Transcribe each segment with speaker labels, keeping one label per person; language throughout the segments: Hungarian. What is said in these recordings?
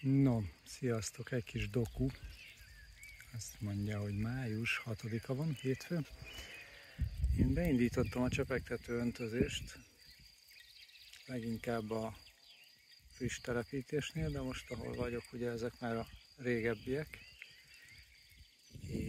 Speaker 1: No, sziasztok, egy kis doku. Azt mondja, hogy május 6-a van, hétfő. Én beindítottam a csepegtető öntözést, leginkább a friss telepítésnél, de most ahol vagyok, ugye ezek már a régebbiek.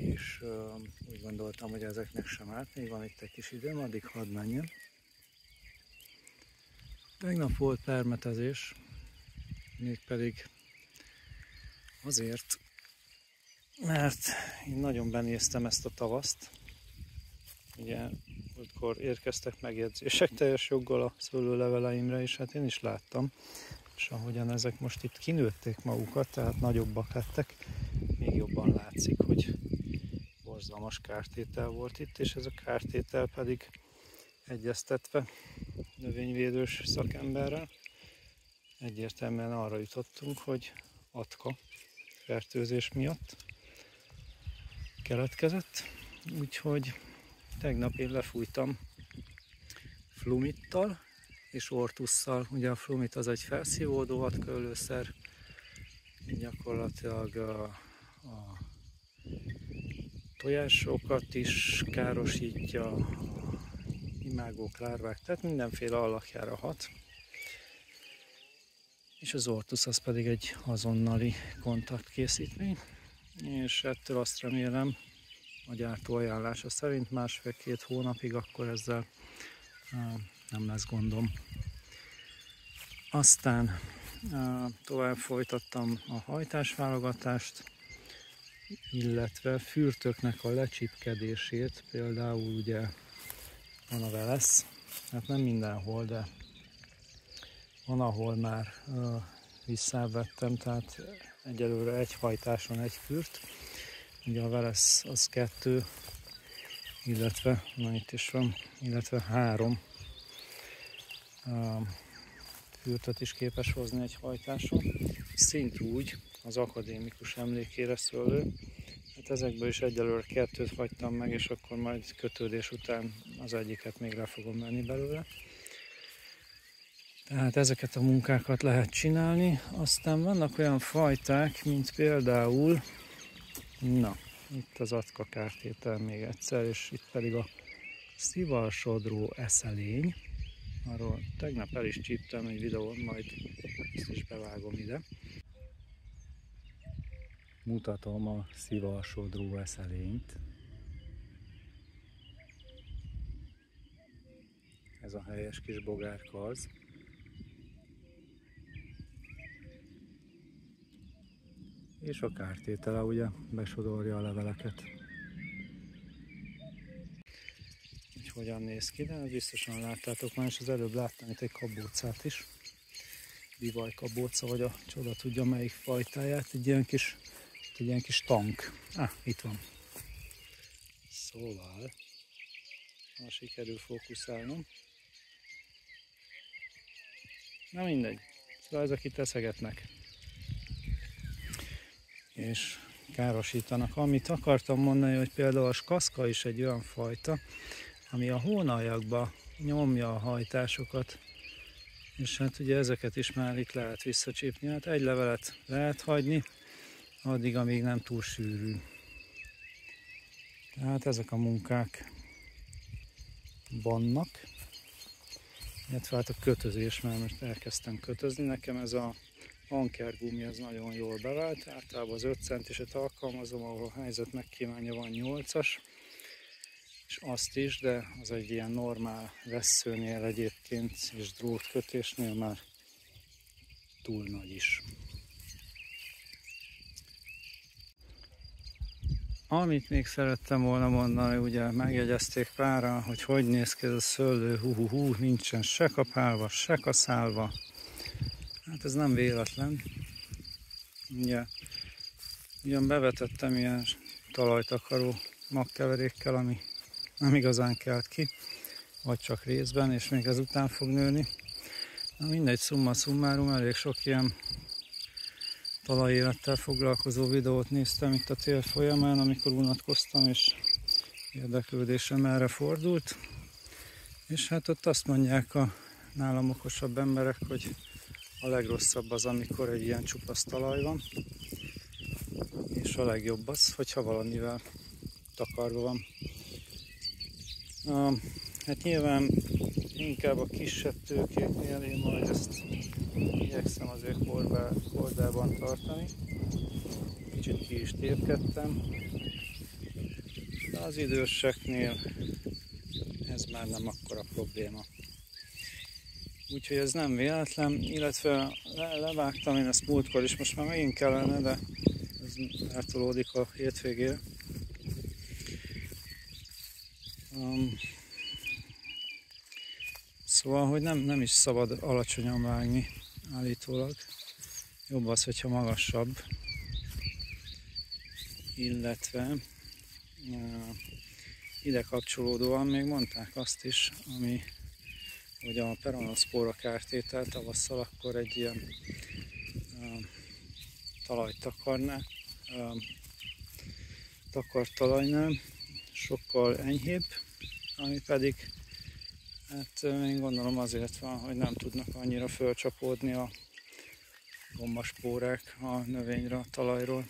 Speaker 1: És úgy gondoltam, hogy ezeknek sem árt, még van itt egy kis időm, addig hadd menjen. Tegnap volt permetezés, mégpedig azért, mert én nagyon benéztem ezt a tavaszt. Ugye, múltkor érkeztek megjegyzések teljes joggal a szőlőleveleimre, és hát én is láttam. És ahogyan ezek most itt kinőtték magukat, tehát nagyobbak lettek, még jobban látszik, hogy borzalmas kártétel volt itt, és ez a kártétel pedig egyeztetve növényvédős szakemberrel egyértelműen arra jutottunk, hogy atka fertőzés miatt keletkezett. Úgyhogy tegnap én lefújtam flumittal és ortusszal. Ugye a flumit az egy felszívódó atkaölőszer, gyakorlatilag a tojásokat is károsítja, a imágók, lárvák, tehát mindenféle alakjára hat. És az ortusz az pedig egy azonnali kontaktkészítmény, és ettől azt remélem, a gyártó ajánlása szerint 1,5-2 hónapig akkor ezzel nem lesz gondom. Aztán tovább folytattam a hajtásválogatást, illetve fürtöknek a lecsipkedését, például ugye van a velesz, hát nem mindenhol, de van, ahol már visszavettem, tehát egyelőre egy hajtáson egy fürt. Ugye a velesz az 2, illetve, na itt is van, illetve 3 fürtöt is képes hozni egy hajtáson. Szintúgy az akadémikus emlékére szőlő. Hát ezekből is egyelőre 2 hagytam meg, és akkor majd kötődés után az egyiket még le fogom venni belőle. Tehát ezeket a munkákat lehet csinálni. Aztán vannak olyan fajták, mint például, na, itt az atka kártétel még egyszer, és itt pedig a szivarsodró eszelény. Arról tegnap el is csíptem egy videón, majd ezt is bevágom ide. Mutatom a szivarsodró eszelényt. Ez a helyes kis bogárka az. És a kártétele ugye besodorja a leveleket. Úgy hogyan néz ki, de biztosan láttátok már, és az előbb láttam itt egy kabócát is. Bivajkabóca, vagy a csoda tudja melyik fajtáját, egy ilyen kis tank. Itt van. Szóval, ha sikerül fókuszálnom. Na mindegy, szóval ezek itt eszegetnek. És károsítanak. Amit akartam mondani, hogy például a skaszka is egy olyan fajta, ami a hónaljakba nyomja a hajtásokat, és hát ugye ezeket is már itt lehet visszacsípni. Hát egy levelet lehet hagyni, addig, amíg nem túl sűrű. Tehát ezek a munkák vannak. Illetve hát a kötözés, mert most elkezdtem kötözni. Nekem ez a ankergumi az nagyon jól bevált, általában az 5 centiset alkalmazom, ahol a helyzet megkívánja, van 8-as, és azt is, de az egy ilyen normál vesszőnél egyébként, és drótkötésnél már túl nagy is. Amit még szerettem volna mondani, ugye megjegyezték páran, hogy néz ki ez a szőlő, nincsen se kapálva, se kaszálva. Hát ez nem véletlen. Ugye, ugyan bevetettem ilyen talajtakaró magkeverékkel, ami nem igazán kelt ki, vagy csak részben, és még ezután fog nőni. Na mindegy, summa summarum, elég sok ilyen talajélettel foglalkozó videót néztem itt a tél folyamán, amikor unatkoztam, és érdeklődésem erre fordult. És hát ott azt mondják a nálam okosabb emberek, hogy A legrosszabb az, amikor egy ilyen csupasz talaj van, és a legjobb az, hogyha valamivel takarva van. Hát nyilván inkább a kisebb tőkéknél én majd ezt igyekszem azért kordában tartani. Kicsit ki is tépkedtem, de az időseknél ez már nem akkora probléma. Úgyhogy ez nem véletlen, illetve levágtam én ezt múltkor is, most már megint kellene, de ez eltolódik a hétvégére. Szóval, hogy nem is szabad alacsonyan vágni állítólag. Jobb az, hogyha magasabb. Illetve ide kapcsolódóan még mondták azt is, hogy a peronoszpóra kártétel tavasszal akkor egy ilyen takart talajnál sokkal enyhébb, ami pedig hát én gondolom azért van, hogy nem tudnak annyira fölcsapódni a gombaspórák a növényre, a talajról,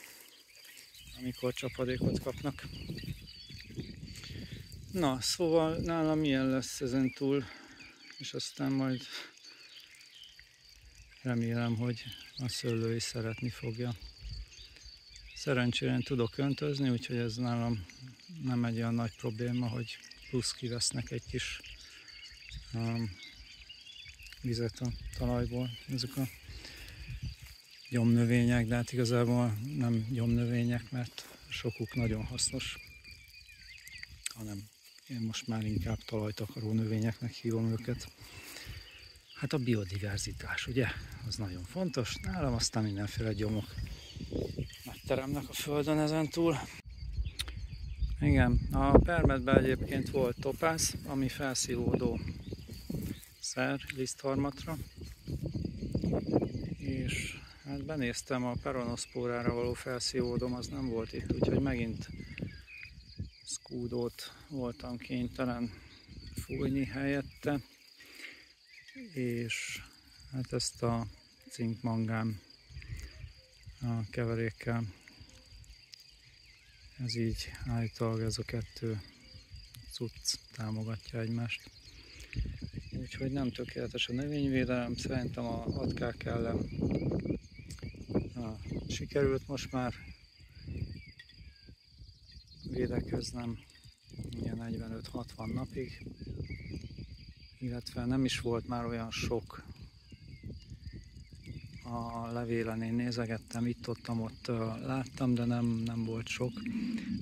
Speaker 1: amikor csapadékot kapnak. Na, szóval nálam ilyen lesz ezen túl, és aztán majd remélem, hogy a szőlő is szeretni fogja. Szerencsére én tudok öntözni, úgyhogy ez nálam nem egy olyan nagy probléma, hogy plusz kivesznek egy kis vizet a talajból. Ezek a gyomnövények, de hát igazából nem gyomnövények, mert sokuk nagyon hasznos, hanem én most már inkább talajtakaró növényeknek hívom őket. Hát a biodiverzitás, ugye? Az nagyon fontos. Nálam aztán mindenféle gyomok megteremnek a földön ezentúl. Igen, a permetben egyébként volt topász, ami felszívódó szer lisztharmatra, és hát benéztem, a peronoszpórára való felszívódom, az nem volt itt, úgyhogy megint szkúdót voltam kénytelen fújni helyette, és hát ezt a cink-mangán a keverékkel, ez így állítólag ez a kettő cucc támogatja egymást. Úgyhogy nem tökéletes a növényvédelem, szerintem a atkák ellen sikerült most már védekeznem ilyen 45-60 napig, illetve nem is volt már olyan sok a levélen, én nézegettem, itt-ott láttam, de nem volt sok.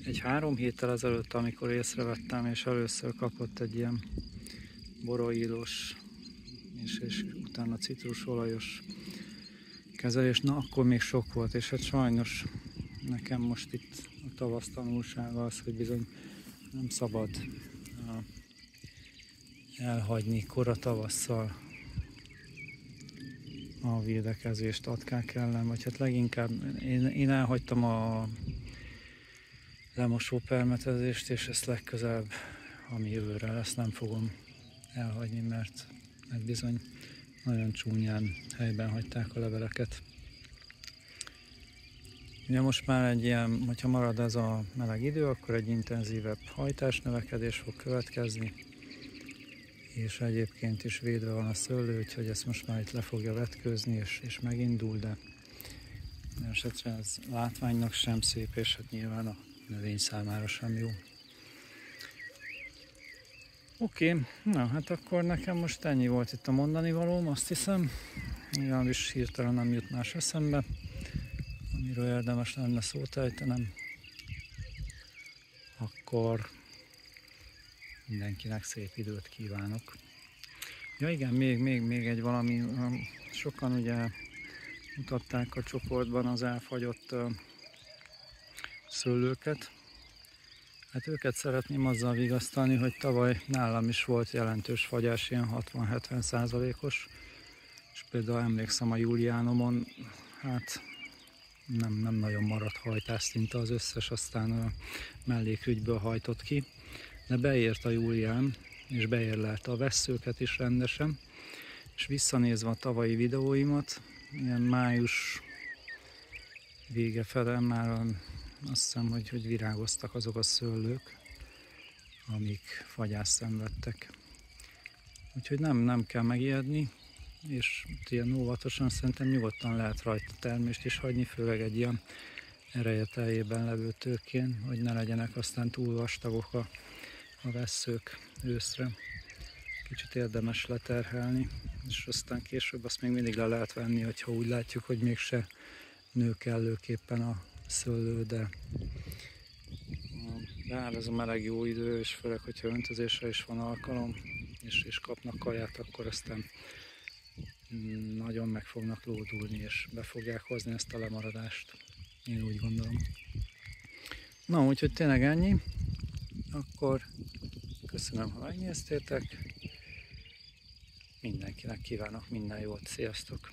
Speaker 1: Egy 3 héttel ezelőtt, amikor észrevettem, és először kapott egy ilyen boroídos és utána citrusolajos kezelés, na akkor még sok volt, és hát sajnos nekem most itt a tavasz tanulsága az, hogy bizony nem szabad elhagyni kora tavasszal a védekezést atkák ellen, vagy hát leginkább én elhagytam a lemosó permetezést, és ezt legközelebb, ami jövőre lesz, nem fogom elhagyni, mert bizony nagyon csúnyán helyben hagyták a leveleket. Ugye most már egy ilyen, hogyha marad ez a meleg idő, akkor egy intenzívebb hajtásnövekedés fog következni, és egyébként is védve van a szőlő, úgyhogy ezt most már itt le fogja vetkőzni, és megindul, de esetre ez látványnak sem szép, és hát nyilván a növény számára sem jó. Oké, na hát akkor nekem most ennyi volt itt a mondani valóm, azt hiszem. Legalábbis hirtelen nem jut más eszembe, amiről érdemes lenne szót ejtenem. Akkor mindenkinek szép időt kívánok. Ja igen, még egy valami, sokan ugye mutatták a csoportban az elfagyott szőlőket. Hát őket szeretném azzal vigasztalni, hogy tavaly nálam is volt jelentős fagyás, ilyen 60-70%-os, és például emlékszem a Juliánomon, hát nem nagyon maradt hajtás, szinte az összes, aztán a mellékrügyből hajtott ki, de beért a Julián, és beérlelte a vesszőket is rendesen, És visszanézve a tavalyi videóimat, ilyen május vége fele már azt hiszem, hogy virágoztak azok a szőlők, amik fagyást szenvedtek. Úgyhogy nem kell megijedni, és ilyen óvatosan szerintem nyugodtan lehet rajta termést is hagyni, főleg egy ilyen ereje teljében levő tőkén, hogy ne legyenek aztán túl vastagok a vesszők őszre. Kicsit érdemes leterhelni, és aztán később azt még mindig le lehet venni, hogyha úgy látjuk, hogy mégse nő kellőképpen a szőlő, de áll ez a meleg jó idő, és főleg, hogyha öntözésre is van alkalom, és kapnak kaját, akkor aztán nagyon meg fognak lódulni, és be fogják hozni ezt a lemaradást. Én úgy gondolom. Na, úgyhogy tényleg ennyi. Akkor köszönöm, ha megnéztétek. Mindenkinek kívánok minden jót. Sziasztok!